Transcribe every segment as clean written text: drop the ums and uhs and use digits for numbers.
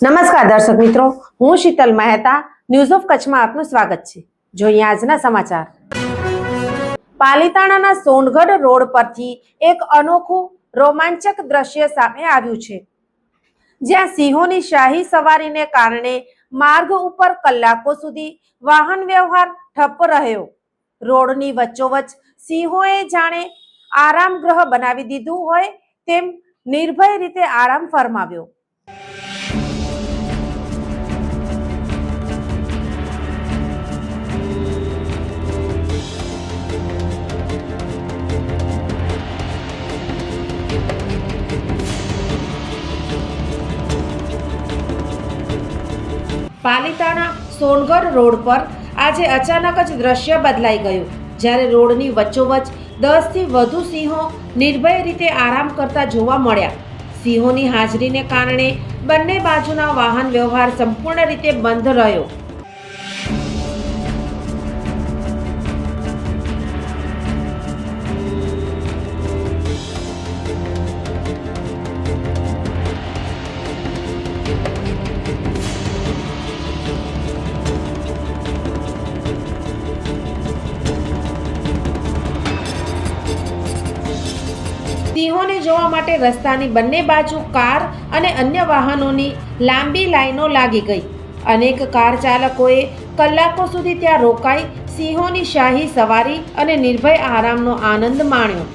નમસ્કાર દર્શક મિત્રો, હું શીતલ મહેતા ન્યૂઝ ઓફ કચ્છમાં આપનું સ્વાગત છે। જોઈએ આજના સમાચાર। પાલીતાણાના સોનગઢ રોડ પરથી એક અનોખું રોમાંચક દ્રશ્ય સામે આવ્યું છે, જ્યાં સિંહોની શાહી સવારીને કારણે માર્ગ ઉપર કલાકો સુધી વાહન વ્યવહાર ઠપ્પ રહ્યો। રોડની વચ્ચોવચ્ચ સિંહોએ જાણે આરામ ગૃહ બનાવી દીધું હોય તેમ નિર્ભય રીતે આરામ ફરમાવ્યો। પાલીતાણા સોનગઢ રોડ પર આજે અચાનક જ દ્રશ્ય બદલાઈ ગયું, જ્યારે રોડની વચ્ચોવચ્ચ 10 થી વધુ સિંહો નિર્ભય રીતે આરામ કરતા જોવા મળ્યા। સિંહોની હાજરીને કારણે બંને બાજુના વાહન વ્યવહાર સંપૂર્ણ રીતે બંધ રહ્યો। સિંહોને જોવા માટે રસ્તાની બંને બાજુ કાર અને અન્ય વાહનોની લાંબી લાઈનો લાગી ગઈ। અનેક કાર ચાલકોએ કલાકો સુધી ત્યાં રોકાઈ સિંહોની શાહી સવારી અને નિર્ભય આરામનો આનંદ માણ્યો।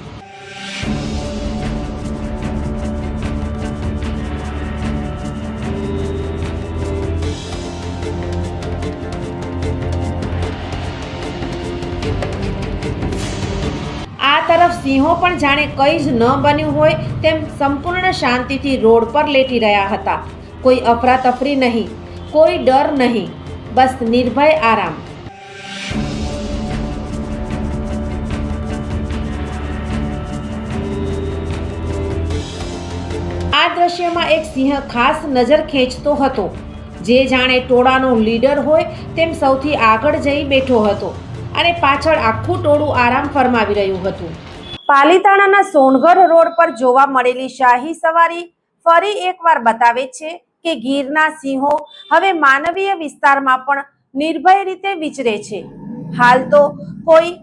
આ તરફ સિંહો પણ જાણે કંઈ જ ન બન્યું હોય તેમ સંપૂર્ણ શાંતિથી રોડ પર લેટી રહ્યા હતા। કોઈ અફરાતફરી નહીં, કોઈ ડર નહીં, બસ નિર્ભય આરામ। આ દ્રશ્યમાં એક સિંહ ખાસ નજર ખેંચતો હતો, જે જાણે ટોળાનો લીડર હોય તેમ સૌથી આગળ જઈ બેઠો હતો અને પાછળ આખું ટોળું આરામ ફરમાવી રહ્યું હતું। પાલીતાણાના સોનગઢ રોડ પર જોવા મળેલી શાહી સવારી ફરી એકવાર બતાવે છે કે ગીરના સિંહો હવે માનવીય વિસ્તારમાં પણ નિર્ભય રીતે વિચરે છે। હાલ તો કોઈ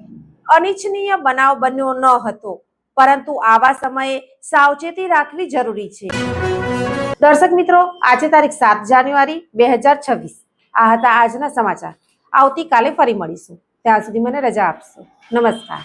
અનિચ્છનીય બનાવ બન્યો ન હતો, પરંતુ આવા સમયે સાવચેતી રાખવી જરૂરી છે। દર્શક મિત્રો, આજે તારીખ 7 જાન્યુઆરી 2026 આ હતા આજના સમાચાર। આવતીકાલે ફરી મળીશું, ત્યાં સુધી મને રજા આપશો। નમસ્કાર।